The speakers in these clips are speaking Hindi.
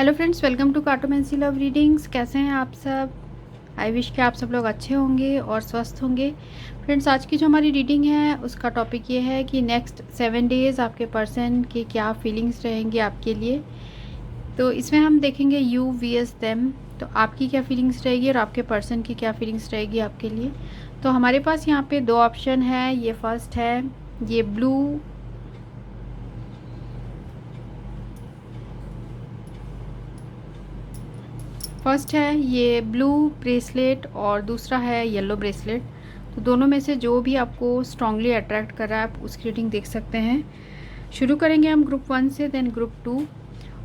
Hello friends, welcome to cartomancy love readings. कैसे हैं आप सब? आई विश कि आप सब लोग अच्छे होंगे और स्वस्थ होंगे। फ्रेंड्स, आज की जो हमारी रीडिंग है उसका टॉपिक ये है कि नेक्स्ट 7 डेज़ आपके पर्सन की क्या फीलिंग्स रहेंगी आपके लिए। तो इसमें हम देखेंगे यू वी एस देम। तो आपकी क्या फीलिंग्स रहेगी और आपके पर्सन की क्या फीलिंग्स रहेगी आपके लिए। तो हमारे पास यहाँ पे 2 ऑप्शन है। ये फर्स्ट है ये ब्लू, फर्स्ट है ये ब्लू ब्रेसलेट और दूसरा है येलो ब्रेसलेट। तो दोनों में से जो भी आपको स्ट्रांगली अट्रैक्ट कर रहा है आप उसकी रीडिंग देख सकते हैं। शुरू करेंगे हम ग्रुप 1 से, देन ग्रुप 2।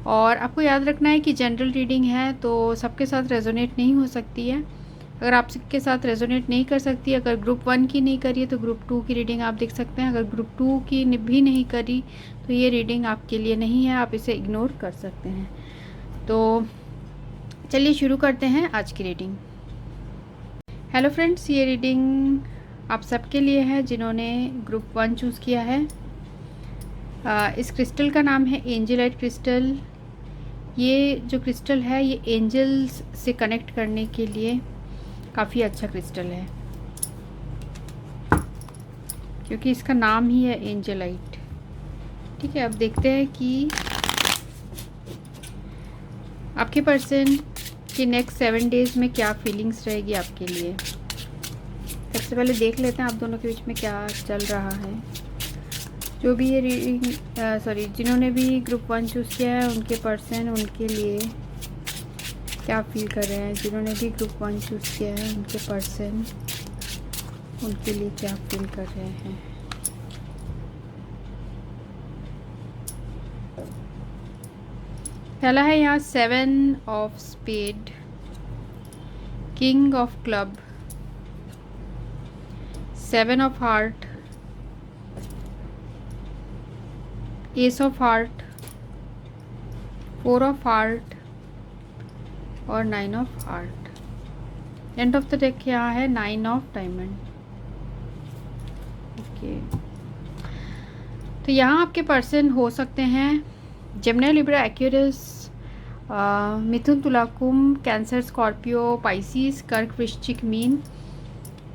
और आपको याद रखना है कि जनरल रीडिंग है तो सबके साथ रेजोनेट नहीं हो सकती है। अगर आप सबके साथ रेजोनेट नहीं कर सकती, अगर ग्रुप 1 की नहीं करी है तो ग्रुप 2 की रीडिंग आप देख सकते हैं। अगर ग्रुप 2 की भी नहीं करी तो ये रीडिंग आपके लिए नहीं है, आप इसे इग्नोर कर सकते हैं। तो चलिए शुरू करते हैं आज की रीडिंग। हेलो फ्रेंड्स, ये रीडिंग आप सबके लिए है जिन्होंने ग्रुप 1 चूज़ किया है। इस क्रिस्टल का नाम है एंजेलाइट क्रिस्टल। ये जो क्रिस्टल है ये एंजल्स से कनेक्ट करने के लिए काफ़ी अच्छा क्रिस्टल है, क्योंकि इसका नाम ही है एंजेलाइट। ठीक है, अब देखते हैं कि आपके पर्सन कि नेक्स्ट 7 डेज़ में क्या फीलिंग्स रहेगी आपके लिए। सबसे पहले देख लेते हैं आप दोनों के बीच में क्या चल रहा है। जो भी ये रीडिंग जिन्होंने भी ग्रुप 1 चूज़ किया है उनके पर्सन उनके लिए क्या फील कर रहे हैं। जिन्होंने भी ग्रुप 1 चूज़ किया है उनके पर्सन उनके लिए क्या फील कर रहे हैं। पहला है यहाँ 7 of spade, king of club, 7 of heart, ace of heart, 4 of heart और 9 of heart. End of the deck यहाँ है 9 ऑफ डायमंड। ओके, तो यहाँ आपके पर्सन हो सकते हैं जेमिनी, लिब्रा, एक्वेरियस, मिथुन, तुला, कुंभ, कैंसर, स्कॉर्पियो, पाइसिस, कर्क, वृश्चिक, मीन।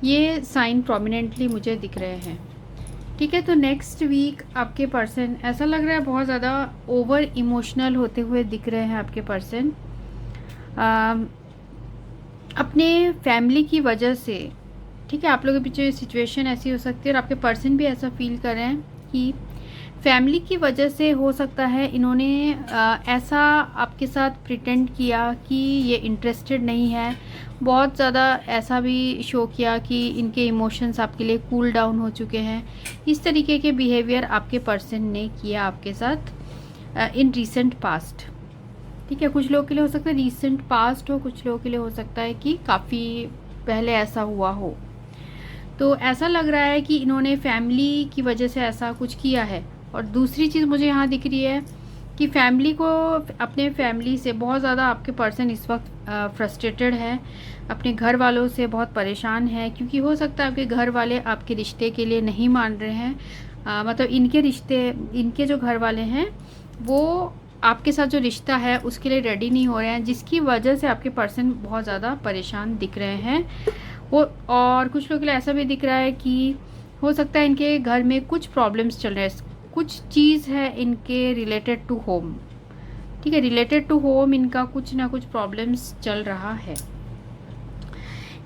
ये साइन प्रोमिनेंटली मुझे दिख रहे हैं। ठीक है, तो नेक्स्ट वीक आपके पर्सन ऐसा लग रहा है बहुत ज़्यादा ओवर इमोशनल होते हुए दिख रहे हैं आपके पर्सन अपने फैमिली की वजह से। ठीक है, आप लोगों के पीछे सिचुएशन ऐसी हो सकती है और आपके पर्सन भी ऐसा फील कर रहे हैं कि फैमिली की वजह से हो सकता है इन्होंने ऐसा आपके साथ प्रिटेंड किया कि ये इंटरेस्टेड नहीं है। बहुत ज़्यादा ऐसा भी शो किया कि इनके इमोशंस आपके लिए कूल डाउन हो चुके हैं। इस तरीके के बिहेवियर आपके पर्सन ने किया आपके साथ इन रीसेंट पास्ट। ठीक है, कुछ लोगों के लिए हो सकता है रीसेंट पास्ट हो, कुछ लोगों के लिए हो सकता है कि काफ़ी पहले ऐसा हुआ हो। तो ऐसा लग रहा है कि इन्होंने फैमिली की वजह से ऐसा कुछ किया है। और दूसरी चीज़ मुझे यहाँ दिख रही है कि फैमिली को, अपने फैमिली से बहुत ज़्यादा आपके पर्सन इस वक्त फ्रस्ट्रेटेड है, अपने घर वालों से बहुत परेशान है, क्योंकि हो सकता है आपके घर वाले आपके रिश्ते के लिए नहीं मान रहे हैं। मतलब इनके जो घर वाले हैं वो आपके साथ जो रिश्ता है उसके लिए रेडी नहीं हो रहे हैं, जिसकी वजह से आपके पर्सन बहुत ज़्यादा परेशान दिख रहे हैं। और कुछ लोगों के लिए ऐसा भी दिख रहा है कि हो सकता है इनके घर में कुछ प्रॉब्लम्स चल रहे हैं, कुछ चीज़ है इनके रिलेटेड टू होम। ठीक है, रिलेटेड टू होम इनका कुछ ना कुछ प्रॉब्लम्स चल रहा है।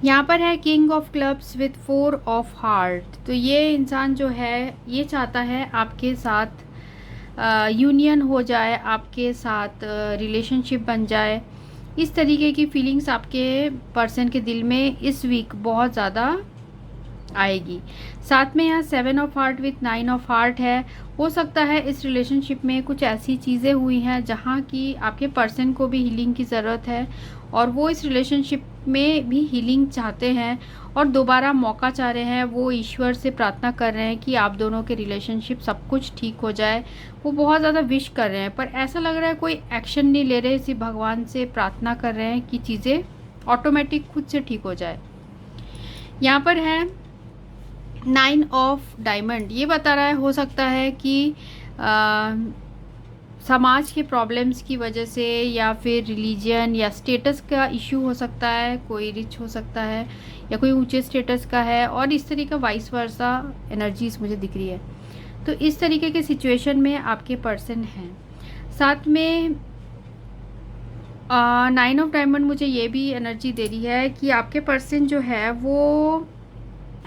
यहाँ पर है king of clubs with 4 of heart. तो ये इंसान जो है ये चाहता है आपके साथ यूनियन हो जाए, आपके साथ रिलेशनशिप बन जाए। इस तरीके की फीलिंग्स आपके पर्सन के दिल में इस वीक बहुत ज़्यादा आएगी। साथ में यहाँ 7 of heart with 9 of heart है। हो सकता है इस रिलेशनशिप में कुछ ऐसी चीज़ें हुई हैं जहाँ की आपके पर्सन को भी हीलिंग की ज़रूरत है और वो इस रिलेशनशिप में भी हीलिंग चाहते हैं और दोबारा मौका चाह रहे हैं। वो ईश्वर से प्रार्थना कर रहे हैं कि आप दोनों के रिलेशनशिप सब कुछ ठीक हो जाए। वो बहुत ज़्यादा विश कर रहे हैं, पर ऐसा लग रहा है कोई एक्शन नहीं ले रहे, सिर्फ भगवान से प्रार्थना कर रहे हैं कि चीज़ें ऑटोमेटिक खुद से ठीक हो जाए। यहाँ पर है 9 ऑफ डायमंड। ये बता रहा है हो सकता है कि समाज के प्रॉब्लम्स की वजह से या फिर रिलीजन या स्टेटस का इशू हो सकता है, कोई रिच हो सकता है या कोई ऊंचे स्टेटस का है, और इस तरीके का वाइस वर्सा एनर्जीज मुझे दिख रही है। तो इस तरीके के सिचुएशन में आपके पर्सन हैं। साथ में 9 ऑफ डायमंड मुझे ये भी एनर्जी दे रही है कि आपके पर्सन जो है वो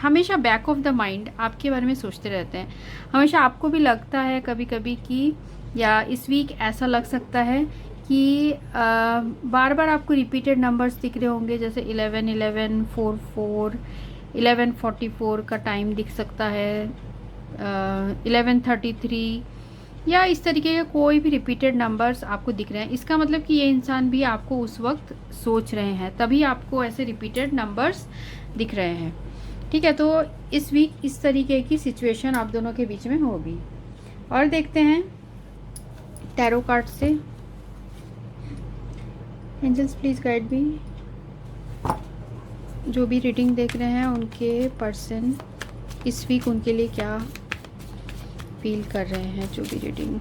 हमेशा बैक ऑफ द माइंड आपके बारे में सोचते रहते हैं। हमेशा आपको भी लगता है कभी कभी कि, या इस वीक ऐसा लग सकता है कि बार बार आपको रिपीटेड नंबर्स दिख रहे होंगे, जैसे 11 11 4 4 11:44 का टाइम दिख सकता है, 11:33 या इस तरीके के कोई भी रिपीटेड नंबर्स आपको दिख रहे हैं। इसका मतलब कि ये इंसान भी आपको उस वक्त सोच रहे हैं, तभी आपको ऐसे रिपीटेड नंबर्स दिख रहे हैं। ठीक है, तो इस वीक इस तरीके की सिचुएशन आप दोनों के बीच में होगी। और देखते हैं टैरो कार्ड से, एंजल्स प्लीज गाइड मी। जो भी रीडिंग देख रहे हैं उनके पर्सन इस वीक उनके लिए क्या फील कर रहे हैं, जो भी रीडिंग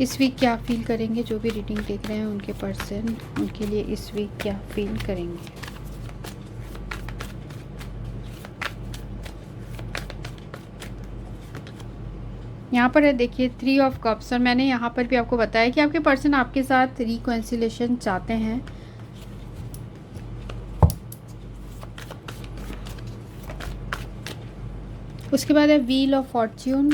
इस वीक क्या फील करेंगे, जो भी रीडिंग देख रहे हैं उनके पर्सन उनके लिए इस वीक क्या फील करेंगे। यहाँ पर है देखिए 3 ऑफ कप्स, और मैंने यहाँ पर भी आपको बताया कि आपके पर्सन आपके साथ रिकॉन्सिलेशन चाहते हैं। उसके बाद है wheel of Fortune,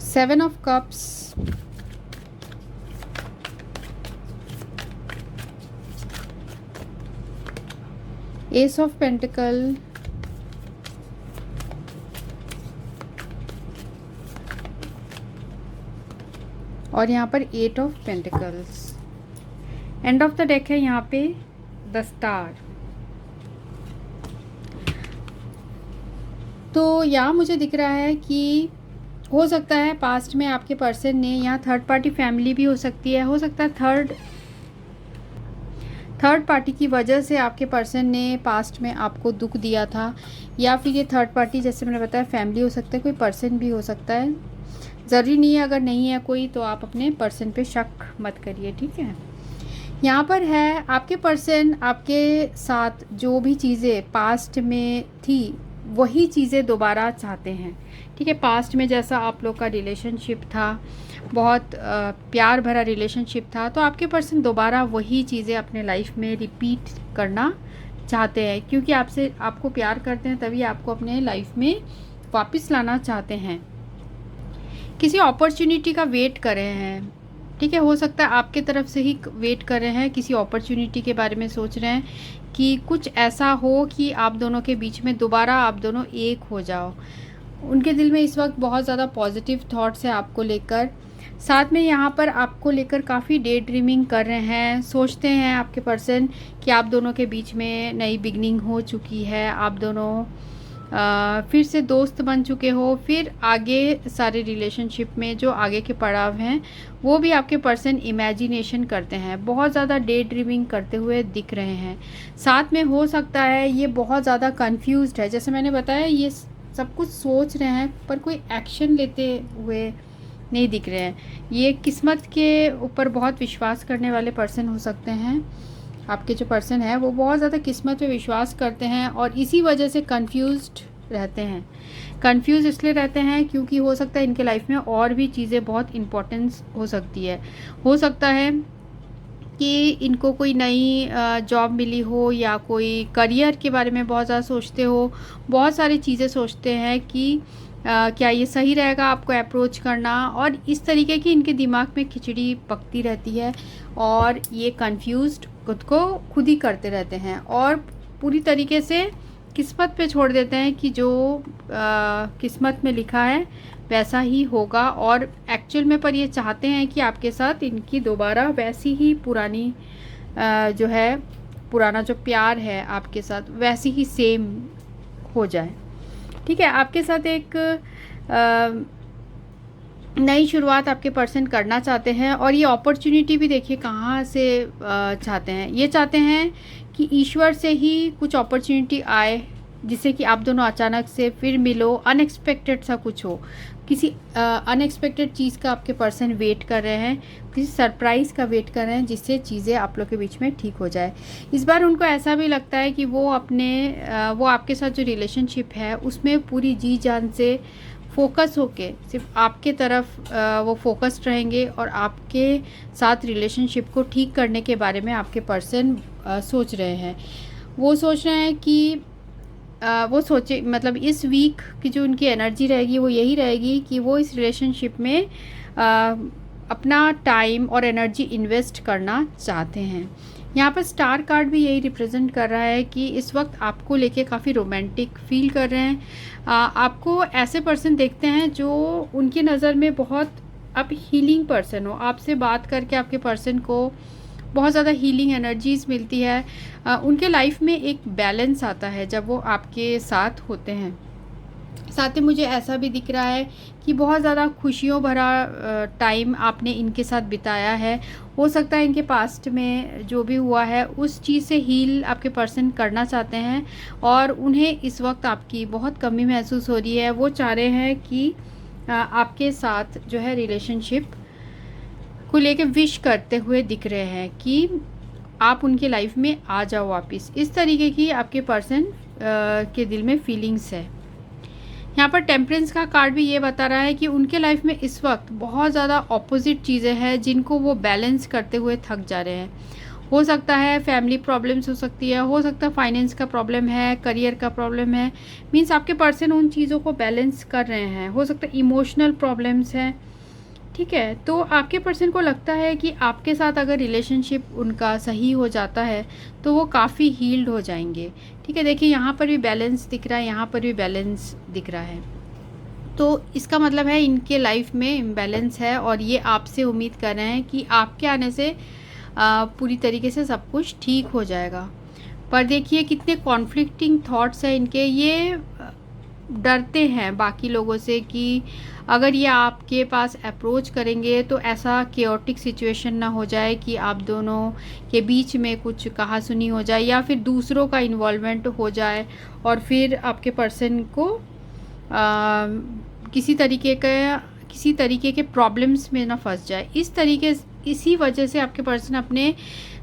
seven of cups, S of pentacle, और यहाँ पर 8 of pentacles. And of the deck है यहाँ पे द स्टार। तो यहाँ मुझे दिख रहा है कि हो सकता है पास्ट में आपके पर्सन ने, यहाँ थर्ड पार्टी फैमिली भी हो सकती है, हो सकता है थर्ड पार्टी की वजह से आपके पर्सन ने पास्ट में आपको दुख दिया था, या फिर ये थर्ड पार्टी जैसे मैंने बताया फैमिली हो सकता है, कोई पर्सन भी हो सकता है, ज़रूरी नहीं है। अगर नहीं है कोई तो आप अपने पर्सन पे शक मत करिए, ठीक है। यहाँ पर है आपके पर्सन आपके साथ जो भी चीज़ें पास्ट में थी वही चीज़ें दोबारा चाहते हैं, ठीक है। पास्ट में जैसा आप लोग का रिलेशनशिप था, बहुत प्यार भरा रिलेशनशिप था, तो आपके पर्सन दोबारा वही चीज़ें अपने लाइफ में रिपीट करना चाहते हैं, क्योंकि आपको प्यार करते हैं, तभी आपको अपने लाइफ में वापस लाना चाहते हैं। किसी अपॉर्चुनिटी का वेट कर रहे हैं, ठीक है। हो सकता है आपके तरफ से ही वेट कर रहे हैं, किसी अपॉर्चुनिटी के बारे में सोच रहे हैं कि कुछ ऐसा हो कि आप दोनों के बीच में दोबारा आप दोनों एक हो जाओ। उनके दिल में इस वक्त बहुत ज़्यादा पॉजिटिव थॉट्स है आपको लेकर। साथ में यहाँ पर आपको लेकर काफ़ी डे ड्रीमिंग कर रहे हैं, सोचते हैं आपके पर्सन कि आप दोनों के बीच में नई बिगनिंग हो चुकी है, आप दोनों फिर से दोस्त बन चुके हो, फिर आगे सारे रिलेशनशिप में जो आगे के पड़ाव हैं वो भी आपके पर्सन इमेजिनेशन करते हैं, बहुत ज़्यादा डे ड्रीमिंग करते हुए दिख रहे हैं। साथ में हो सकता है ये बहुत ज़्यादा कंफ्यूज्ड है, जैसे मैंने बताया ये सब कुछ सोच रहे हैं पर कोई एक्शन लेते हुए नहीं दिख रहे हैं। ये किस्मत के ऊपर बहुत विश्वास करने वाले पर्सन हो सकते हैं। आपके जो पर्सन है वो बहुत ज़्यादा किस्मत पे विश्वास करते हैं और इसी वजह से कंफ्यूज्ड रहते हैं। कंफ्यूज इसलिए रहते हैं क्योंकि हो सकता है इनके लाइफ में और भी चीज़ें बहुत इम्पोर्टेंस हो सकती है। हो सकता है कि इनको कोई नई जॉब मिली हो या कोई करियर के बारे में बहुत ज़्यादा सोचते हो, बहुत सारी चीज़ें सोचते हैं कि क्या ये सही रहेगा आपको अप्रोच करना, और इस तरीके की इनके दिमाग में खिचड़ी पकती रहती है और ये कंफ्यूज्ड खुद को खुद ही करते रहते हैं और पूरी तरीके से किस्मत पे छोड़ देते हैं कि जो किस्मत में लिखा है वैसा ही होगा। और एक्चुअल में पर ये चाहते हैं कि आपके साथ इनकी दोबारा वैसी ही पुरानी जो है पुराना जो प्यार है आपके साथ वैसी ही सेम हो जाए, ठीक है। आपके साथ एक नई शुरुआत आपके पर्सन करना चाहते हैं, और ये अपॉर्चुनिटी भी देखिए कहाँ से चाहते हैं। ये चाहते हैं कि ईश्वर से ही कुछ अपॉर्चुनिटी आए, जिससे कि आप दोनों अचानक से फिर मिलो, अनएक्सपेक्टेड सा कुछ हो, किसी अनएक्सपेक्टेड चीज़ का आपके पर्सन वेट कर रहे हैं, किसी सरप्राइज़ का वेट कर रहे हैं, जिससे चीज़ें आप लोग के बीच में ठीक हो जाए। इस बार उनको ऐसा भी लगता है कि वो वो आपके साथ जो रिलेशनशिप है उसमें पूरी जी जान से फोकस होके सिर्फ आपके तरफ वो फोकस्ड रहेंगे, और आपके साथ रिलेशनशिप को ठीक करने के बारे में आपके पर्सन सोच रहे हैं। वो सोच रहे हैं कि वो सोचे, मतलब इस वीक की जो उनकी एनर्जी रहेगी वो यही रहेगी कि वो इस रिलेशनशिप में अपना टाइम और एनर्जी इन्वेस्ट करना चाहते हैं। यहाँ पर स्टार कार्ड भी यही रिप्रेजेंट कर रहा है कि इस वक्त आपको लेके काफ़ी रोमांटिक फील कर रहे हैं। आपको ऐसे पर्सन देखते हैं जो उनकी नज़र में बहुत आप हीलिंग पर्सन हो। आपसे बात करके आपके पर्सन को बहुत ज़्यादा हीलिंग एनर्जीज़ मिलती है। उनके लाइफ में एक बैलेंस आता है जब वो आपके साथ होते हैं। साथ ही मुझे ऐसा भी दिख रहा है कि बहुत ज़्यादा खुशियों भरा टाइम आपने इनके साथ बिताया है। हो सकता है इनके पास्ट में जो भी हुआ है उस चीज़ से हील आपके पर्सन करना चाहते हैं, और उन्हें इस वक्त आपकी बहुत कमी महसूस हो रही है। वो चाह रहे हैं कि आपके साथ जो है रिलेशनशिप को लेके विश करते हुए दिख रहे हैं कि आप उनके लाइफ में आ जाओ वापस। इस तरीके की आपके पर्सन के दिल में फीलिंग्स है। यहाँ पर टेम्परेंस का कार्ड भी ये बता रहा है कि उनके लाइफ में इस वक्त बहुत ज़्यादा ऑपोजिट चीज़ें हैं जिनको वो बैलेंस करते हुए थक जा रहे हैं। हो सकता है फैमिली प्रॉब्लम्स हो सकती है, हो सकता है फाइनेंस का प्रॉब्लम है, करियर का प्रॉब्लम है। मीन्स आपके पर्सन उन चीज़ों को बैलेंस कर रहे हैं। हो सकता है इमोशनल प्रॉब्लम्स हैं, ठीक है। तो आपके पर्सन को लगता है कि आपके साथ अगर रिलेशनशिप उनका सही हो जाता है तो वो काफ़ी हील्ड हो जाएंगे, ठीक है। देखिए यहाँ पर भी बैलेंस दिख रहा है, यहाँ पर भी बैलेंस दिख रहा है। तो इसका मतलब है इनके लाइफ में इम्बैलेंस है, और ये आपसे उम्मीद कर रहे हैं कि आपके आने से पूरी तरीके से सब कुछ ठीक हो जाएगा। पर देखिए कितने कॉन्फ्लिक्टिंग थॉट्स हैं इनके। ये डरते हैं बाकी लोगों से कि अगर ये आपके पास अप्रोच करेंगे तो ऐसा केओटिक सिचुएशन ना हो जाए कि आप दोनों के बीच में कुछ कहा सुनी हो जाए, या फिर दूसरों का इन्वॉल्वमेंट हो जाए और फिर आपके पर्सन को किसी तरीके के प्रॉब्लम्स में ना फंस जाए। इसी वजह से आपके पर्सन अपने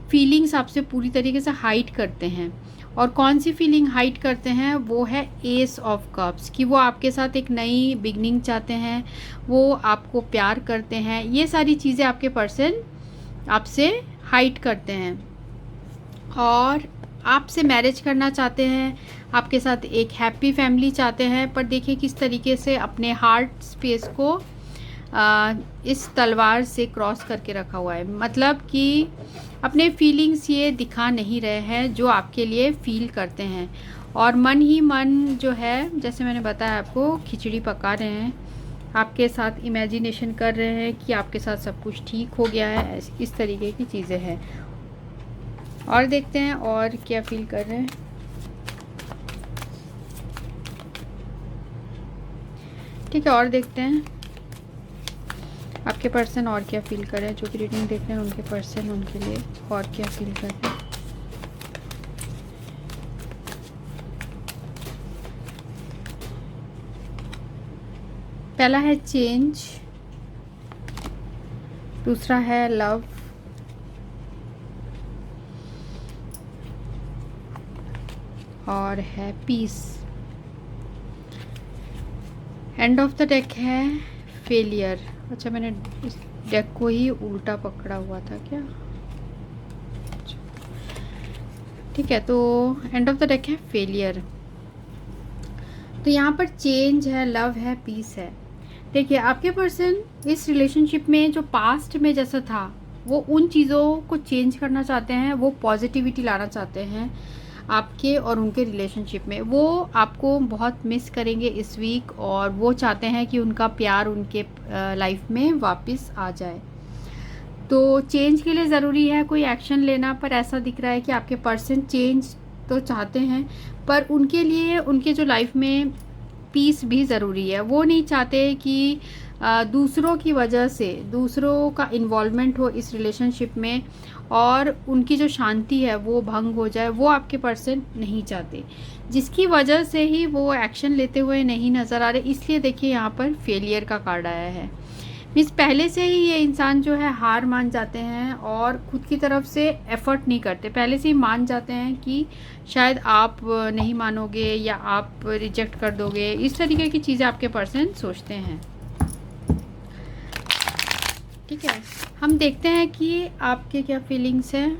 फीलिंग्स आपसे पूरी तरीके से हाइड करते हैं। और कौन सी फीलिंग हाइड करते हैं, वो है एस ऑफ कप्स, कि वो आपके साथ एक नई बिगनिंग चाहते हैं, वो आपको प्यार करते हैं। ये सारी चीज़ें आपके पर्सन आपसे हाइड करते हैं, और आपसे मैरिज करना चाहते हैं, आपके साथ एक हैप्पी फैमिली चाहते हैं। पर देखिए किस तरीके से अपने हार्ट स्पेस को इस तलवार से क्रॉस करके रखा हुआ है। मतलब कि अपने फीलिंग्स ये दिखा नहीं रहे हैं जो आपके लिए फील करते हैं, और मन ही मन जो है, जैसे मैंने बताया आपको, खिचड़ी पका रहे हैं, आपके साथ इमेजिनेशन कर रहे हैं कि आपके साथ सब कुछ ठीक हो गया है। इस तरीके की चीज़ें हैं। और देखते हैं और क्या फील कर रहे हैं। ठीक है, और देखते हैं आपके पर्सन और क्या फील कर रहे हैं। जो भी रीडिंग देख रहे हैं उनके पर्सन उनके लिए और क्या फील कर रहे हैं। पहला है चेंज, दूसरा है लव, और है peace. End of the deck है फेलियर। अच्छा, मैंने इस डेक को ही उल्टा पकड़ा हुआ था क्या? ठीक है, तो एंड ऑफ द डेक है फेलियर। तो यहाँ पर चेंज है, लव है, पीस है। देखिए आपके पर्सन इस रिलेशनशिप में जो पास्ट में जैसा था वो उन चीज़ों को चेंज करना चाहते हैं, वो पॉजिटिविटी लाना चाहते हैं आपके और उनके रिलेशनशिप में। वो आपको बहुत मिस करेंगे इस वीक, और वो चाहते हैं कि उनका प्यार उनके लाइफ में वापस आ जाए। तो चेंज के लिए ज़रूरी है कोई एक्शन लेना, पर ऐसा दिख रहा है कि आपके पर्सन चेंज तो चाहते हैं, पर उनके लिए उनके जो लाइफ में पीस भी ज़रूरी है। वो नहीं चाहते कि दूसरों की वजह से दूसरों का इन्वॉल्वमेंट हो इस रिलेशनशिप में और उनकी जो शांति है वो भंग हो जाए, वो आपके पर्सन नहीं चाहते, जिसकी वजह से ही वो एक्शन लेते हुए नहीं नज़र आ रहे। इसलिए देखिए यहाँ पर फेलियर का कार्ड आया है। मीन्स पहले से ही ये इंसान जो है हार मान जाते हैं और खुद की तरफ से एफर्ट नहीं करते, पहले से ही मान जाते हैं कि शायद आप नहीं मानोगे या आप रिजेक्ट कर दोगे, इस तरीके की चीज़ें आपके पर्सन सोचते हैं। ठीक है, हम देखते हैं कि आपके क्या फीलिंग्स हैं।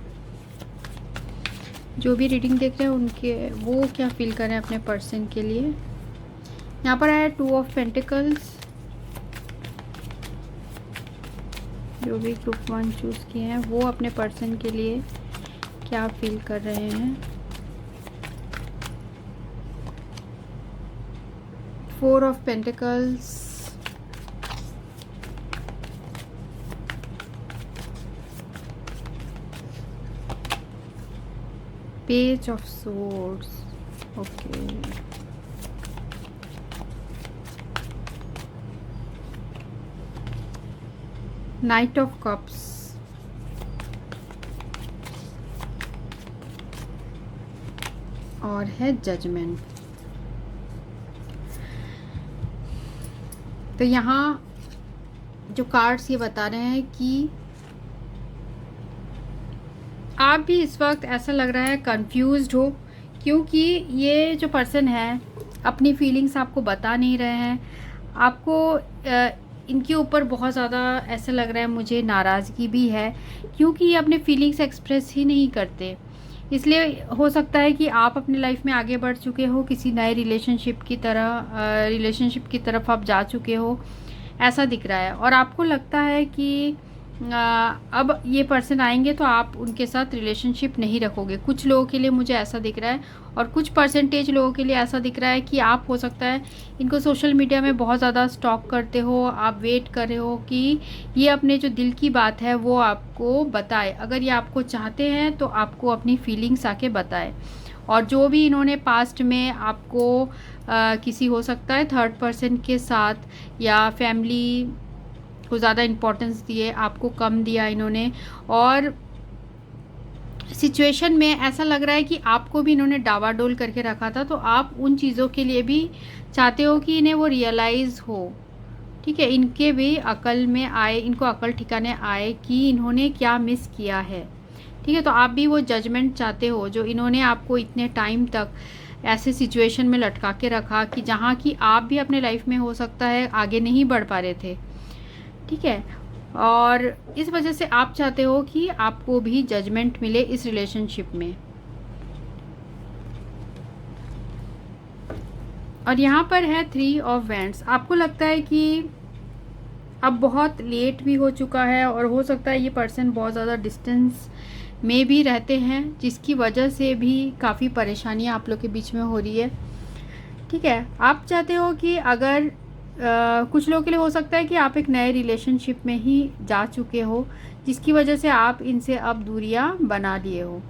जो भी रीडिंग देख रहे हैं उनके वो क्या फील कर रहे हैं अपने पर्सन के लिए। यहाँ पर है 2 ऑफ पेंटिकल्स। जो भी ग्रुप 1 चूज़ किए हैं वो अपने पर्सन के लिए क्या फील कर रहे हैं। 4 of pentacles, page of swords, okay, night of cups, और है जजमेंट। तो यहाँ जो कार्ड्स ये बता रहे हैं कि आप भी इस वक्त ऐसा लग रहा है कंफ्यूज्ड हो, क्योंकि ये जो पर्सन है अपनी फीलिंग्स आपको बता नहीं रहे हैं। आपको इनके ऊपर बहुत ज़्यादा ऐसा लग रहा है मुझे नाराज़गी भी है, क्योंकि ये अपने फीलिंग्स एक्सप्रेस ही नहीं करते। इसलिए हो सकता है कि आप अपनी लाइफ में आगे बढ़ चुके हो, किसी नए रिलेशनशिप की तरफ आप जा चुके हो, ऐसा दिख रहा है। और आपको लगता है कि अब ये पर्सन आएंगे तो आप उनके साथ रिलेशनशिप नहीं रखोगे। कुछ लोगों के लिए मुझे ऐसा दिख रहा है और कुछ परसेंटेज लोगों के लिए ऐसा दिख रहा है कि आप हो सकता है इनको सोशल मीडिया में बहुत ज़्यादा स्टॉक करते हो, आप वेट कर रहे हो कि ये अपने जो दिल की बात है वो आपको बताए। अगर ये आपको चाहते हैं तो आपको अपनी फीलिंग्स आके बताए। और जो भी इन्होंने पास्ट में आपको किसी हो सकता है थर्ड पर्सन के साथ या फैमिली को ज़्यादा इम्पोर्टेंस दिए, आपको कम दिया इन्होंने, और सिचुएशन में ऐसा लग रहा है कि आपको भी इन्होंने डावाडोल करके रखा था। तो आप उन चीज़ों के लिए भी चाहते हो कि इन्हें वो रियलाइज़ हो। ठीक है, इनके भी अकल में आए, इनको अकल ठिकाने आए कि इन्होंने क्या मिस किया है। ठीक है, तो आप भी वो जजमेंट चाहते हो जो इन्होंने आपको इतने टाइम तक ऐसे सिचुएशन में लटका के रखा कि जहाँ की आप भी अपने लाइफ में हो सकता है आगे नहीं बढ़ पा रहे थे। ठीक है, और इस वजह से आप चाहते हो कि आपको भी जजमेंट मिले इस रिलेशनशिप में। और यहाँ पर है 3 ऑफ वैंड्स। आपको लगता है कि अब बहुत लेट भी हो चुका है और हो सकता है ये पर्सन बहुत ज़्यादा डिस्टेंस में भी रहते हैं, जिसकी वजह से भी काफ़ी परेशानियाँ आप लोग के बीच में हो रही है। ठीक है, आप चाहते हो कि अगर कुछ लोगों के लिए हो सकता है कि आप एक नए रिलेशनशिप में ही जा चुके हो, जिसकी वजह से आप इनसे अब दूरियां बना लिए हो।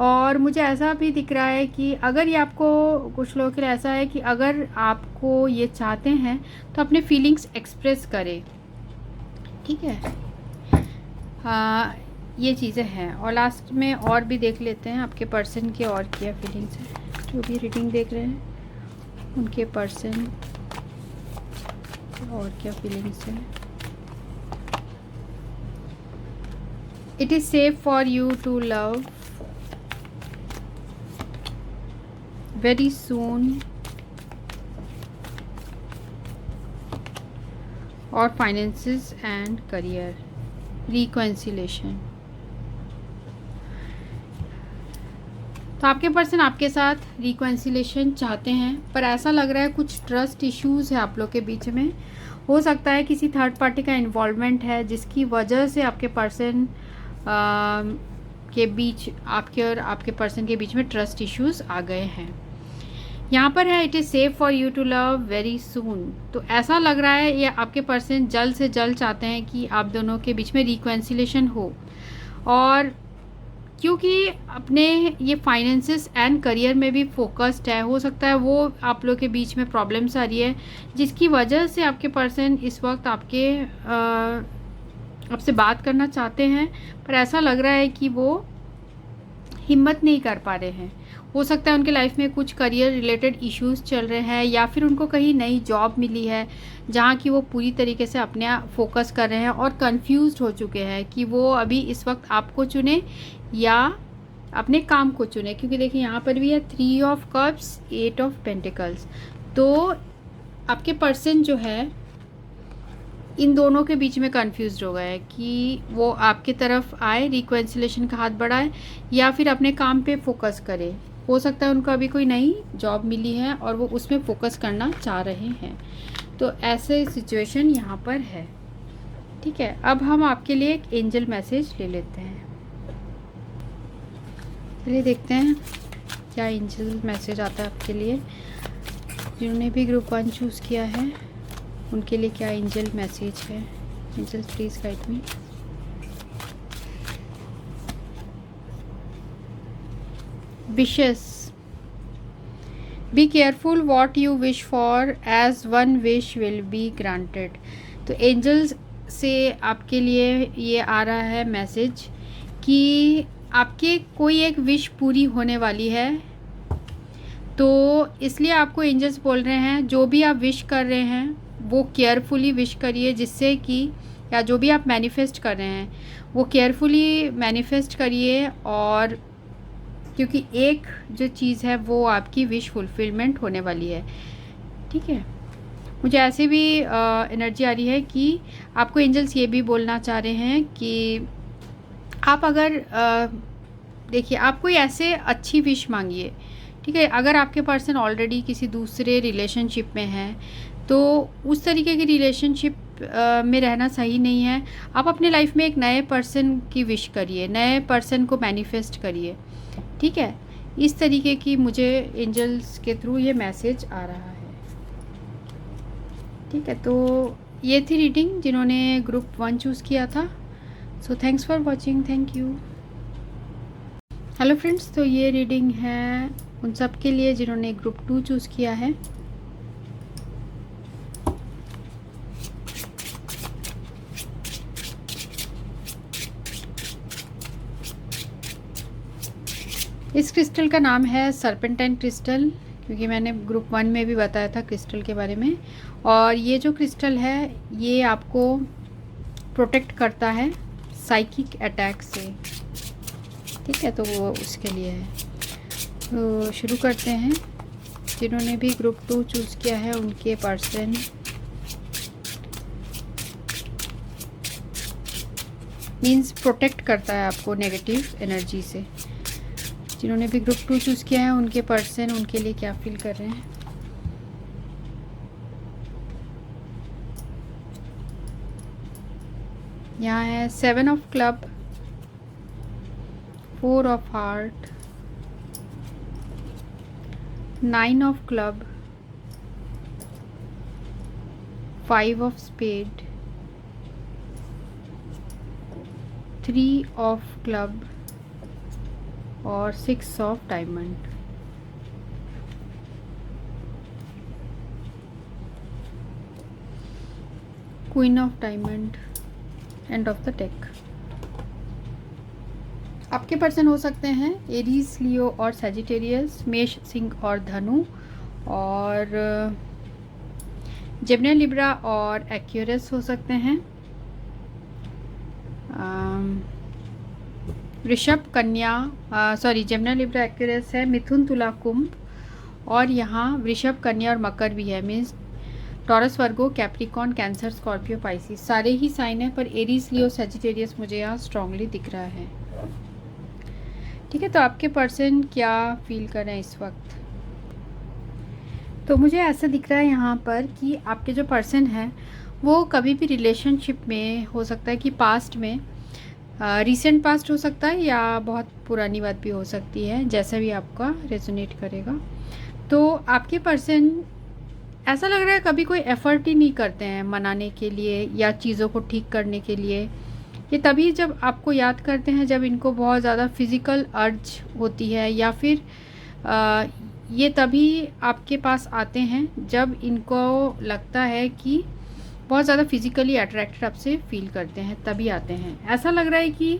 और मुझे ऐसा भी दिख रहा है कि अगर ये आपको, कुछ लोगों के लिए ऐसा है कि अगर आपको ये चाहते हैं तो अपने फीलिंग्स एक्सप्रेस करें। ठीक है, हाँ ये चीज़ें हैं। और लास्ट में और भी देख लेते हैं आपके पर्सन के और क्या फीलिंग्स हैं। जो भी रीडिंग देख रहे हैं उनके पर्सन और क्या फीलिंग्स है। It is safe for you to love very soon, और फाइनेंसेस एंड करियर, रिकॉन्सिलेशन। तो आपके पर्सन आपके साथ रिकॉन्सिलेशन चाहते हैं, पर ऐसा लग रहा है कुछ ट्रस्ट इश्यूज है आप लोग के बीच में। हो सकता है किसी थर्ड पार्टी का इन्वॉल्वमेंट है, जिसकी वजह से आपके पर्सन के बीच, आपके और आपके पर्सन के बीच में ट्रस्ट इश्यूज आ गए हैं। यहाँ पर है it is safe for you to love very soon. तो ऐसा लग रहा है ये आपके पर्सन जल्द से जल्द चाहते हैं कि आप दोनों के बीच में रिकॉन्सिलेशन हो। और क्योंकि अपने ये फाइनेंसेस एंड करियर में भी फोकस्ड है। हो सकता है वो आप लोग के बीच में प्रॉब्लम्स आ रही है जिसकी वजह से आपके पर्सन इस वक्त आपसे बात करना चाहते हैं, पर ऐसा लग रहा है कि वो हिम्मत नहीं कर पा रहे हैं। हो सकता है उनके लाइफ में कुछ करियर रिलेटेड इश्यूज चल रहे हैं, या फिर उनको कहीं नई जॉब मिली है जहाँ की वो पूरी तरीके से अपने फोकस कर रहे हैं और कंफ्यूज्ड हो चुके हैं कि वो अभी इस वक्त आपको चुने या अपने काम को चुने। क्योंकि देखिए यहाँ पर भी है 3 ऑफ कप्स, 8 ऑफ पेंटिकल्स। तो आपके पर्सन जो है इन दोनों के बीच में कंफ्यूज हो गए हैं कि वो आपकी तरफ आए, रिकन्सिलेशन का हाथ बढ़ाए, या फिर अपने काम पे फोकस करे। हो सकता है उनको अभी कोई नई जॉब मिली है और वो उसमें फोकस करना चाह रहे हैं। तो ऐसे सिचुएशन यहाँ पर है। ठीक है, अब हम आपके लिए एक एंजल मैसेज ले लेते हैं। चलिए देखते हैं क्या एंजल मैसेज आता है आपके लिए। जिन्होंने भी ग्रुप 1 चूज़ किया है उनके लिए क्या एंजल मैसेज है। Angel please guide me. Wishes, be careful what you wish for as one wish will be granted. तो एंजल्स से आपके लिए ये आ रहा है मैसेज कि आपके कोई एक विश पूरी होने वाली है। तो इसलिए आपको एंजल्स बोल रहे हैं जो भी आप विश कर रहे हैं वो केयरफुली विश करिए, जिससे कि या जो भी आप मैनिफेस्ट कर रहे हैं वो केयरफुली मैनिफेस्ट करिए। और क्योंकि एक जो चीज़ है वो आपकी विश फुलफिलमेंट होने वाली है। ठीक है, मुझे ऐसे भी एनर्जी आ रही है कि आपको एंजल्स ये भी बोलना चाह रहे हैं कि आप अगर देखिए आप कोई ऐसे अच्छी विश मांगिए। ठीक है, अगर आपके पर्सन ऑलरेडी किसी दूसरे रिलेशनशिप में है तो उस तरीके की रिलेशनशिप में रहना सही नहीं है। आप अपने लाइफ में एक नए पर्सन की विश करिए, नए पर्सन को मैनिफेस्ट करिए। ठीक है, इस तरीके की मुझे एंजल्स के थ्रू ये मैसेज आ रहा है। ठीक है, तो ये थी रीडिंग जिन्होंने ग्रुप 1 चूज़ किया था। So thanks for watching, thank you. Hello friends, तो ये रीडिंग है उन सब के लिए जिन्होंने ग्रुप 2 चूज़ किया है। इस क्रिस्टल का नाम है सर्पेंटाइन क्रिस्टल, क्योंकि मैंने ग्रुप 1 में भी बताया था क्रिस्टल के बारे में। और ये जो क्रिस्टल है ये आपको प्रोटेक्ट करता है साइकिक अटैक से। ठीक है, तो वो उसके लिए है। तो शुरू करते हैं। जिन्होंने भी ग्रुप 2 चूज़ किया है उनके पर्सन मीन्स प्रोटेक्ट करता है आपको नेगेटिव एनर्जी से। जिन्होंने भी ग्रुप 2 चूज़ किया है उनके पर्सन उनके लिए क्या फील कर रहे हैं। यहाँ है 7 of club, 4 of heart, 9 of club, 5 of spade, 3 of club और 6 of diamond. Queen of diamond, end of the deck. आपके पर्सन हो सकते हैं एरीज, लियो और सैजिटेरियस, मेष, सिंह और धनु, और जेमिनी, लिब्रा और एक्वेरियस हो सकते हैं। वृषभ, कन्या, सॉरी जेमिनी, लिब्रा, एक्वेरियस है, मिथुन, तुला, कुंभ, और यहाँ वृषभ, कन्या और मकर भी है। मीन्स टॉरस, वर्गो, कैप्रिकॉन, कैंसर, स्कॉर्पियो, पाइसिस सारे ही साइन है, पर एरीज, लियो, सैजिटेरियस मुझे यहाँ स्ट्रांगली दिख रहा है। ठीक है, तो आपके पर्सन क्या फील कर रहे हैं इस वक्त। तो मुझे ऐसा दिख रहा है यहाँ पर कि आपके जो पर्सन है वो कभी भी रिलेशनशिप में हो सकता है कि पास्ट में, रीसेंट पास्ट हो सकता है या बहुत पुरानी बात भी हो सकती है, जैसा भी आपका रेजोनेट करेगा। तो आपके पर्सन ऐसा लग रहा है कभी कोई एफर्ट ही नहीं करते हैं मनाने के लिए या चीज़ों को ठीक करने के लिए, ये तभी जब आपको याद करते हैं जब इनको बहुत ज़्यादा फिज़िकल अर्ज होती है, या फिर ये तभी आपके पास आते हैं जब इनको लगता है कि बहुत ज़्यादा फिज़िकली अट्रैक्टेड आपसे फील करते हैं, तभी आते हैं। ऐसा लग रहा है कि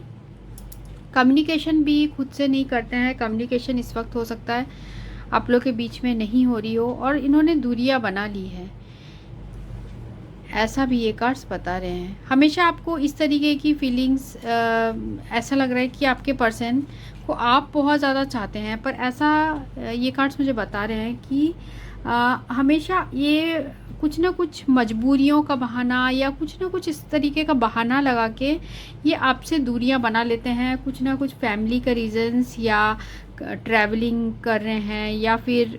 कम्युनिकेशन भी खुद से नहीं करते हैं। कम्युनिकेशन इस वक्त हो सकता है आप लोग के बीच में नहीं हो रही हो और इन्होंने दूरियां बना ली है, ऐसा भी ये कार्ड्स बता रहे हैं। हमेशा आपको इस तरीके की फीलिंग्स, ऐसा लग रहा है कि आपके पर्सन को आप बहुत ज़्यादा चाहते हैं, पर ऐसा ये कार्ड्स मुझे बता रहे हैं कि हमेशा ये कुछ ना कुछ मजबूरियों का बहाना या कुछ ना कुछ इस तरीके का बहाना लगा के ये आपसे दूरियां बना लेते हैं। कुछ ना कुछ फैमिली का रीजंस, या ट्रैवलिंग कर रहे हैं, या फिर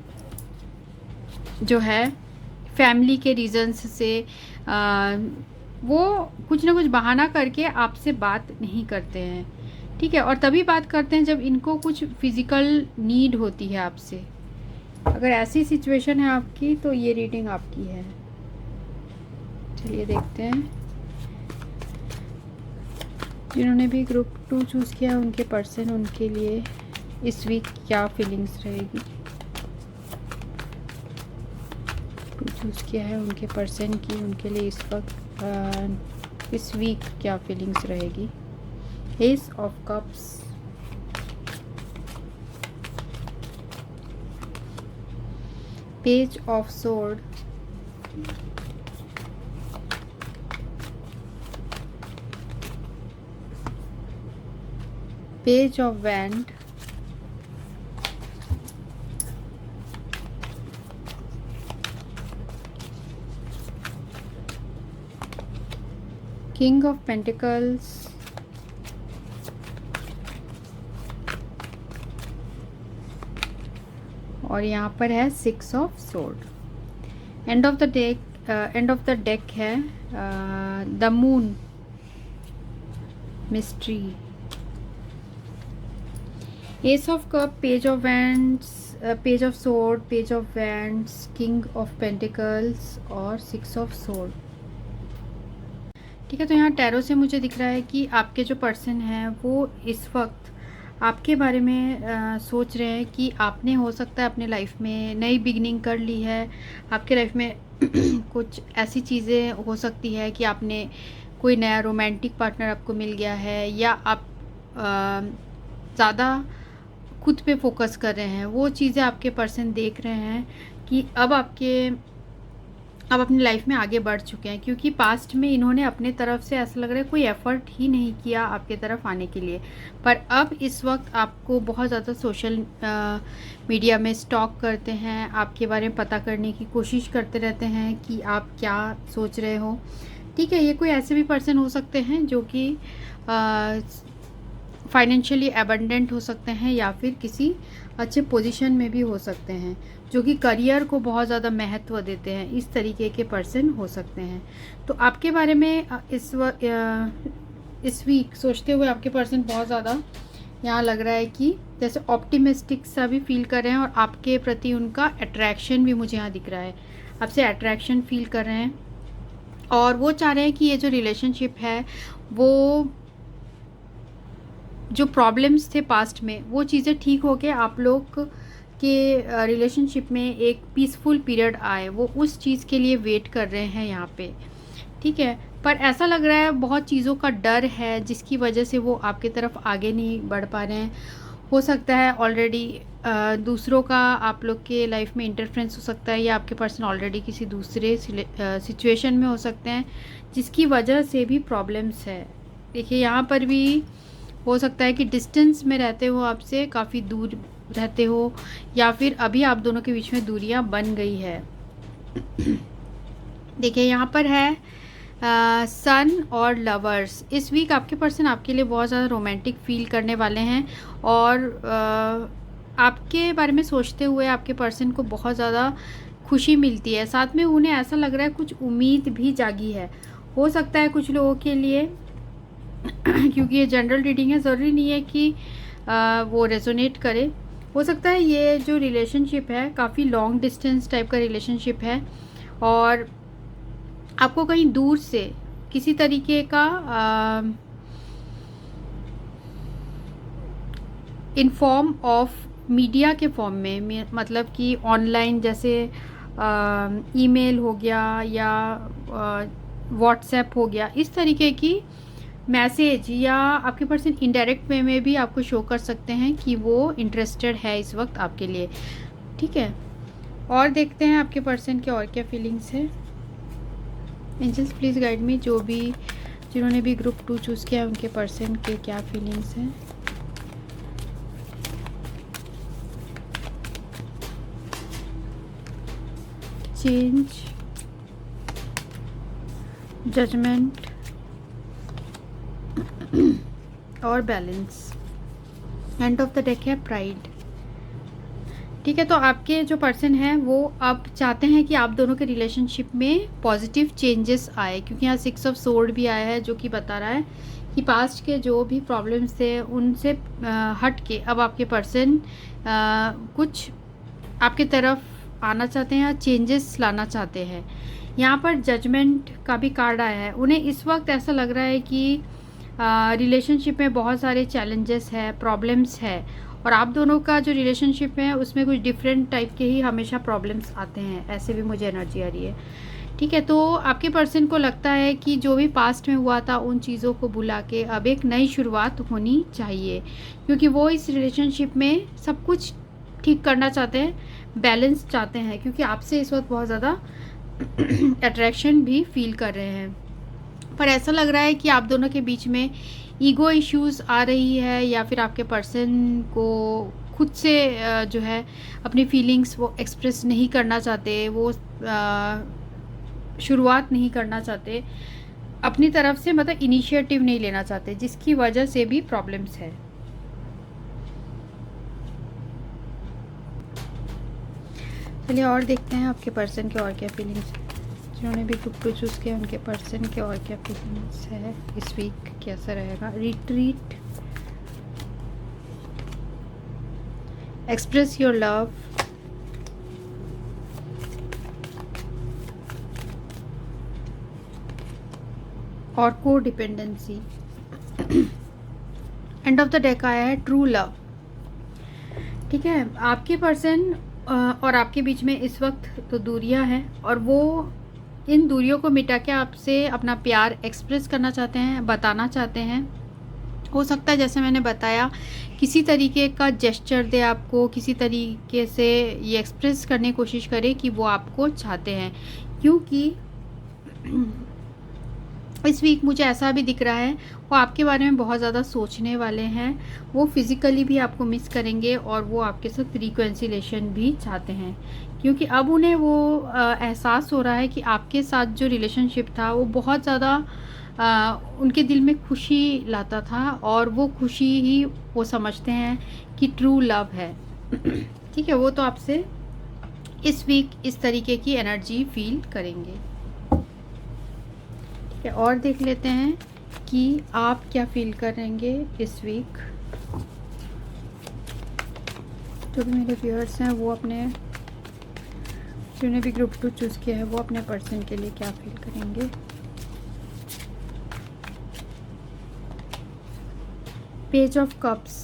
जो है फैमिली के रीजंस से वो कुछ ना कुछ बहाना करके आपसे बात नहीं करते हैं, ठीक है। और तभी बात करते हैं जब इनको कुछ फिज़िकल नीड होती है आपसे। अगर ऐसी सिचुएशन है आपकी तो ये रीडिंग आपकी है। चलिए देखते हैं जिन्होंने भी ग्रुप 2 चूज़ किया उनके पर्सन, उनके लिए इस वीक क्या फीलिंग्स रहेगी। चूज़ किया है उनके पर्सन की, उनके लिए इस वक्त इस वीक क्या फीलिंग्स रहेगी। Ace of cups, page of sword, page of wand, king of pentacles, और यहाँ पर है 6 of sword. End of the deck है the moon, mystery, ace of cup, page of wands, page of sword, page of wands, king of pentacles और 6 ऑफ सोर्ड। ठीक है, तो यहाँ टैरो से मुझे दिख रहा है कि आपके जो पर्सन हैं वो इस वक्त आपके बारे में सोच रहे हैं कि आपने हो सकता है अपने लाइफ में नई बिगनिंग कर ली है। आपके लाइफ में कुछ ऐसी चीज़ें हो सकती है कि आपने कोई नया रोमांटिक पार्टनर आपको मिल गया है, या आप ज़्यादा खुद पे फोकस कर रहे हैं। वो चीज़ें आपके पर्सन देख रहे हैं कि अब अपनी लाइफ में आगे बढ़ चुके हैं, क्योंकि पास्ट में इन्होंने अपने तरफ से ऐसा लग रहा है कोई एफ़र्ट ही नहीं किया आपके तरफ आने के लिए। पर अब इस वक्त आपको बहुत ज़्यादा सोशल मीडिया में स्टॉक करते हैं, आपके बारे में पता करने की कोशिश करते रहते हैं कि आप क्या सोच रहे हो। ठीक है, ये कोई ऐसे भी पर्सन हो सकते हैं जो कि फाइनेंशियली एबंडेंट हो सकते हैं, या फिर किसी अच्छे पोजीशन में भी हो सकते हैं, जो कि करियर को बहुत ज़्यादा महत्व देते हैं। इस तरीके के पर्सन हो सकते हैं। तो आपके बारे में इस वीक सोचते हुए आपके पर्सन बहुत ज़्यादा यहाँ लग रहा है कि जैसे ऑप्टिमिस्टिक सा भी फील कर रहे हैं, और आपके प्रति उनका अट्रैक्शन भी मुझे यहाँ दिख रहा है। आपसे अट्रैक्शन फील कर रहे हैं, और वो चाह रहे हैं कि ये जो रिलेशनशिप है वो जो प्रॉब्लम्स थे पास्ट में वो चीज़ें ठीक हो के आप लोग के रिलेशनशिप में एक पीसफुल पीरियड आए, वो उस चीज़ के लिए वेट कर रहे हैं यहाँ पे। ठीक है, पर ऐसा लग रहा है बहुत चीज़ों का डर है जिसकी वजह से वो आपकी तरफ आगे नहीं बढ़ पा रहे हैं। हो सकता है ऑलरेडी दूसरों का आप लोग के लाइफ में इंटरफेरेंस हो सकता है, या आपके पर्सन ऑलरेडी किसी दूसरे सिचुएशन में हो सकते हैं जिसकी वजह से भी प्रॉब्लम्स है। देखिए यहाँ पर भी हो सकता है कि डिस्टेंस में रहते हो, आपसे काफ़ी दूर रहते हो, या फिर अभी आप दोनों के बीच में दूरियां बन गई है। देखिए यहाँ पर है सन और लवर्स। इस वीक आपके पर्सन आपके लिए बहुत ज़्यादा रोमांटिक फील करने वाले हैं, और आपके बारे में सोचते हुए आपके पर्सन को बहुत ज़्यादा खुशी मिलती है। साथ में उन्हें ऐसा लग रहा है कुछ उम्मीद भी जागी है। हो सकता है कुछ लोगों के लिए क्योंकि ये जनरल रीडिंग है, ज़रूरी नहीं है कि वो रेजोनेट करे। हो सकता है ये जो रिलेशनशिप है काफ़ी लॉन्ग डिस्टेंस टाइप का रिलेशनशिप है, और आपको कहीं दूर से किसी तरीके का इन फॉर्म ऑफ मीडिया के फॉर्म में, मतलब कि ऑनलाइन, जैसे ईमेल हो गया या व्हाट्सएप हो गया, इस तरीके की मैसेज, या आपके पर्सन इनडायरेक्ट वे में भी आपको शो कर सकते हैं कि वो इंटरेस्टेड है इस वक्त आपके लिए। ठीक है, और देखते हैं आपके पर्सन के और क्या फीलिंग्स है। एंजल्स प्लीज़ गाइड मी, जिन्होंने भी ग्रुप 2 चूज़ किया उनके पर्सन के क्या फीलिंग्स हैं। चेंज, जजमेंट और balance. And of the deck है प्राइड। ठीक है, तो आपके जो पर्सन है वो अब चाहते हैं कि आप दोनों के रिलेशनशिप में पॉजिटिव चेंजेस आए, क्योंकि यहाँ 6 ऑफ सोर्ड भी आया है, जो कि बता रहा है कि पास्ट के जो भी प्रॉब्लम्स थे उनसे हट के अब आपके पर्सन कुछ आपके तरफ आना चाहते हैं या चेंजेस लाना चाहते हैं। यहाँ पर जजमेंट का भी कार्ड आया है। उन्हें इस वक्त ऐसा लग रहा है कि रिलेशनशिप में बहुत सारे चैलेंजेस है, प्रॉब्लम्स है, और आप दोनों का जो रिलेशनशिप है उसमें कुछ डिफरेंट टाइप के ही हमेशा प्रॉब्लम्स आते हैं, ऐसे भी मुझे एनर्जी आ रही है। ठीक है, तो आपके पर्सन को लगता है कि जो भी पास्ट में हुआ था उन चीज़ों को भुला के अब एक नई शुरुआत होनी चाहिए, क्योंकि वो इस रिलेशनशिप में सब कुछ ठीक करना चाहते हैं, बैलेंस चाहते हैं, क्योंकि आपसे इस वक्त बहुत ज़्यादा अट्रैक्शन भी फील कर रहे हैं। पर ऐसा लग रहा है कि आप दोनों के बीच में ईगो इश्यूज़ आ रही है, या फिर आपके पर्सन को खुद से जो है अपनी फीलिंग्स वो एक्सप्रेस नहीं करना चाहते, वो शुरुआत नहीं करना चाहते अपनी तरफ से, मतलब इनिशिएटिव नहीं लेना चाहते, जिसकी वजह से भी प्रॉब्लम्स है। चलिए और देखते हैं आपके पर्सन के और क्या फीलिंग्स है। जिन्होंने भी ग्रुप 2 चूज़ किया उनके पर्सन के और क्या फीलिंग्स है, इस वीक कैसा रहेगा। रिट्रीट, एक्सप्रेस योर लव, और को dependency. And of the deck आया है ट्रू लव। ठीक है, आपके पर्सन और आपके बीच में इस वक्त तो दूरियां हैं, और वो इन दूरियों को मिटा के आपसे अपना प्यार एक्सप्रेस करना चाहते हैं, बताना चाहते हैं। हो सकता है जैसे मैंने बताया किसी तरीके का जेस्चर दे आपको, किसी तरीके से ये एक्सप्रेस करने की कोशिश करे कि वो आपको चाहते हैं, क्योंकि इस वीक मुझे ऐसा भी दिख रहा है वो आपके बारे में बहुत ज़्यादा सोचने वाले हैं। वो फिज़िकली भी आपको मिस करेंगे और वो आपके साथ रिकन्सिलेशन भी चाहते हैं, क्योंकि अब उन्हें वो एहसास हो रहा है कि आपके साथ जो रिलेशनशिप था वो बहुत ज़्यादा उनके दिल में खुशी लाता था, और वो खुशी ही वो समझते हैं कि ट्रू लव है। ठीक है, वो तो आपसे इस वीक इस तरीके की एनर्जी फील करेंगे। और देख लेते हैं कि आप क्या फील करेंगे इस वीक। जो भी मेरे व्यूअर्स हैं वो अपने, जिन्होंने भी ग्रुप 2 चूज़ किया है वो अपने पर्सन के लिए क्या फील करेंगे। Page of cups,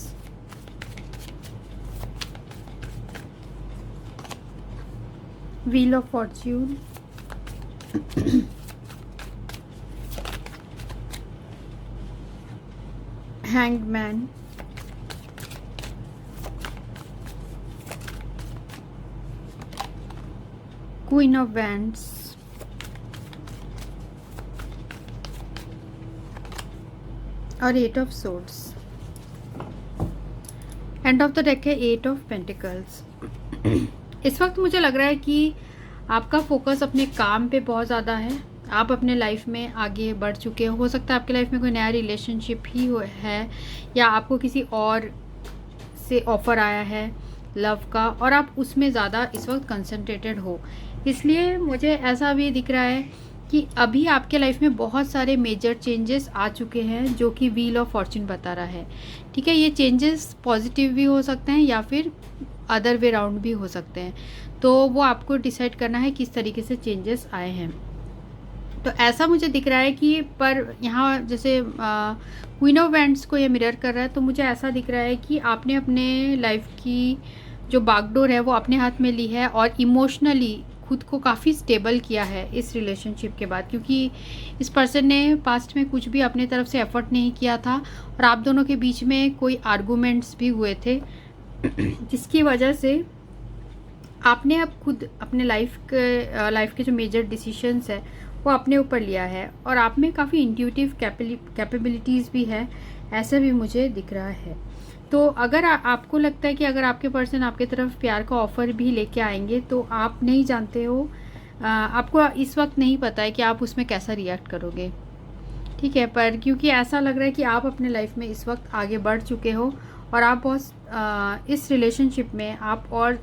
wheel of Fortune, Hanged Man, Queen of Wands, और 8 of Swords। And of the deck है 8 of Pentacles। इस वक्त मुझे लग रहा है कि आपका फोकस अपने काम पे बहुत ज़्यादा है, आप अपने लाइफ में आगे बढ़ चुके हो सकता है आपके लाइफ में कोई नया रिलेशनशिप ही है, या आपको किसी और से ऑफ़र आया है लव का, और आप उसमें ज़्यादा इस वक्त कंसंट्रेटेड हो। इसलिए मुझे ऐसा भी दिख रहा है कि अभी आपके लाइफ में बहुत सारे मेजर चेंजेस आ चुके हैं, जो कि व्हील ऑफ फॉर्च्यून बता रहा है। ठीक है, ये चेंजेस पॉजिटिव भी हो सकते हैं या फिर अदर वे राउंड भी हो सकते हैं, तो वो आपको डिसाइड करना है किस तरीके से चेंजेस आए हैं। तो ऐसा मुझे दिख रहा है कि पर यहाँ जैसे क्वीन ऑफ वैंड्स को ये मिरर कर रहा है, तो मुझे ऐसा दिख रहा है कि आपने अपने लाइफ की जो बागडोर है वो अपने हाथ में ली है और इमोशनली खुद को काफ़ी स्टेबल किया है इस रिलेशनशिप के बाद, क्योंकि इस पर्सन ने पास्ट में कुछ भी अपने तरफ से एफर्ट नहीं किया था और आप दोनों के बीच में कोई आर्गूमेंट्स भी हुए थे जिसकी वजह से आपने अब खुद अपने लाइफ के जो मेजर डिसीशंस है वो अपने ऊपर लिया है और आप में काफ़ी इंट्यूटिव कैपेबिलिटीज़ भी है, ऐसा भी मुझे दिख रहा है। तो अगर आपको लगता है कि अगर आपके पर्सन आपके तरफ प्यार का ऑफ़र भी लेके आएंगे तो आप नहीं जानते हो, आपको इस वक्त नहीं पता है कि आप उसमें कैसा रिएक्ट करोगे, ठीक है। पर क्योंकि ऐसा लग रहा है कि आप अपने लाइफ में इस वक्त आगे बढ़ चुके हो और आप बहुत इस रिलेशनशिप में आप और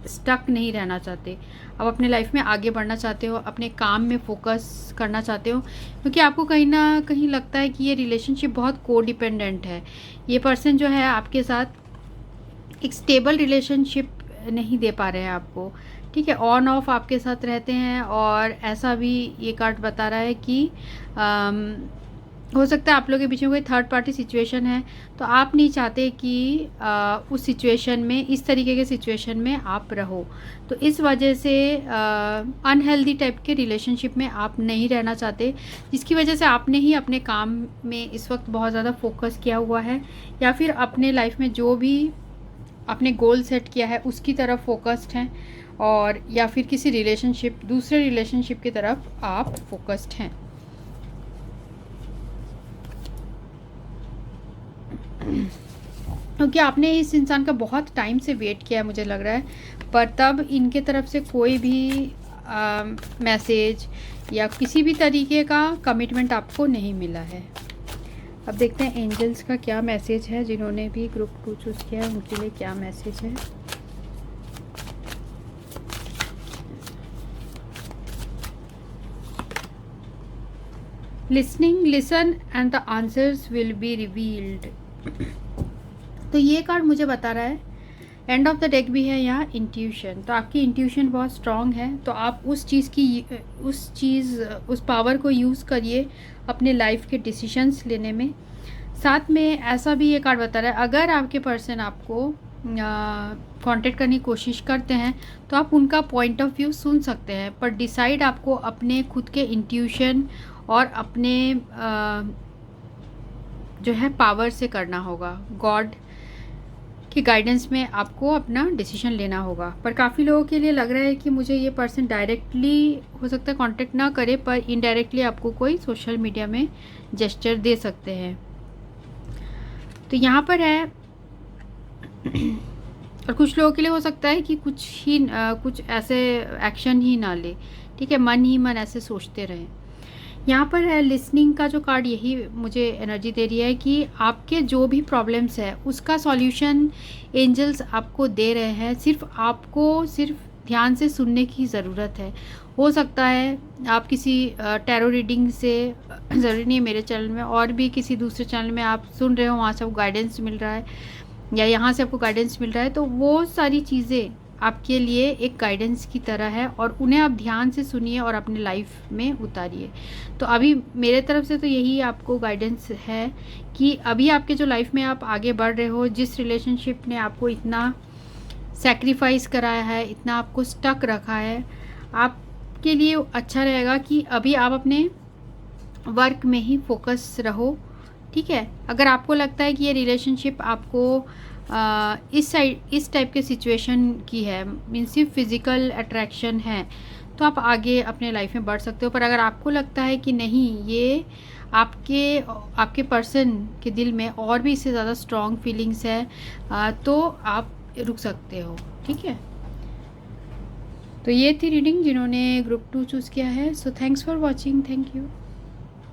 स्टक नहीं रहना चाहते, आप अपने लाइफ में आगे बढ़ना चाहते हो, अपने काम में फोकस करना चाहते हो, क्योंकि आपको कहीं ना कहीं लगता है कि ये रिलेशनशिप बहुत कोडिपेंडेंट है। ये पर्सन जो है आपके साथ एक स्टेबल रिलेशनशिप नहीं दे पा रहे हैं आपको, ठीक है। ऑन ऑफ आपके साथ रहते हैं और ऐसा भी ये कार्ड बता रहा है कि हो सकता है आप लोगों के बीच में कोई थर्ड पार्टी सिचुएशन है, तो आप नहीं चाहते कि उस सिचुएशन में, इस तरीके के सिचुएशन में आप रहो, तो इस वजह से अनहेल्दी टाइप के रिलेशनशिप में आप नहीं रहना चाहते, जिसकी वजह से आपने ही अपने काम में इस वक्त बहुत ज़्यादा फोकस किया हुआ है या फिर अपने लाइफ में जो भी आपने गोल सेट किया है उसकी तरफ फोकस्ड हैं, और या फिर किसी दूसरे रिलेशनशिप की तरफ आप फोकस्ड हैं। क्योंकि आपने इस इंसान का बहुत टाइम से वेट किया है मुझे लग रहा है, पर तब इनके तरफ से कोई भी मैसेज या किसी भी तरीके का कमिटमेंट आपको नहीं मिला है। अब देखते हैं एंजल्स का क्या मैसेज है, जिन्होंने भी ग्रुप 2 चूज़ किया है उनके लिए क्या मैसेज है। Listen and the answers will be revealed. तो ये कार्ड मुझे बता रहा है, एंड ऑफ द डेक भी है यहाँ इंट्यूशन, तो आपकी इंट्यूशन बहुत स्ट्रांग है, तो आप उस पावर को यूज़ करिए अपने लाइफ के डिसीजंस लेने में। साथ में ऐसा भी ये कार्ड बता रहा है, अगर आपके पर्सन आपको कांटेक्ट करने की कोशिश करते हैं तो आप उनका पॉइंट ऑफ व्यू सुन सकते हैं, पर डिसाइड आपको अपने खुद के इंट्यूशन और अपने जो है पावर से करना होगा। गॉड की गाइडेंस में आपको अपना डिसीजन लेना होगा। पर काफ़ी लोगों के लिए लग रहा है कि मुझे ये पर्सन डायरेक्टली हो सकता है कांटेक्ट ना करे, पर इनडायरेक्टली आपको कोई सोशल मीडिया में जेस्चर दे सकते हैं। तो यहाँ पर है और कुछ लोगों के लिए हो सकता है कि कुछ ऐसे एक्शन ही ना ले, ठीक है, मन ही मन ऐसे सोचते रहें। यहाँ पर है लिसनिंग का जो कार्ड, यही मुझे एनर्जी दे रही है कि आपके जो भी प्रॉब्लम्स है उसका सॉल्यूशन एंजल्स आपको दे रहे हैं, सिर्फ ध्यान से सुनने की ज़रूरत है। हो सकता है आप किसी टैरो रीडिंग से, ज़रूरी नहीं मेरे चैनल में, और भी किसी दूसरे चैनल में आप सुन रहे हो, वहाँ से आपको गाइडेंस मिल रहा है या यहाँ से आपको गाइडेंस मिल रहा है, तो वो सारी चीज़ें आपके लिए एक गाइडेंस की तरह है और उन्हें आप ध्यान से सुनिए और अपने लाइफ में उतारिए। तो अभी मेरे तरफ से तो यही आपको गाइडेंस है कि अभी आपके जो लाइफ में आप आगे बढ़ रहे हो, जिस रिलेशनशिप ने आपको इतना सैक्रिफाइस कराया है, इतना आपको स्टक रखा है, आपके लिए अच्छा रहेगा कि अभी आप अपने वर्क में ही फोकस रहो, ठीक है। अगर आपको लगता है कि ये रिलेशनशिप आपको इस टाइप के सिचुएशन की है, मीन सिर्फ फिज़िकल अट्रैक्शन है, तो आप आगे अपने लाइफ में बढ़ सकते हो। पर अगर आपको लगता है कि नहीं, ये आपके पर्सन के दिल में और भी इससे ज़्यादा स्ट्रॉन्ग फीलिंग्स है, तो आप रुक सकते हो, ठीक है। तो ये थी रीडिंग जिन्होंने ग्रुप 2 चूज़ किया है। So thanks for watching, thank you.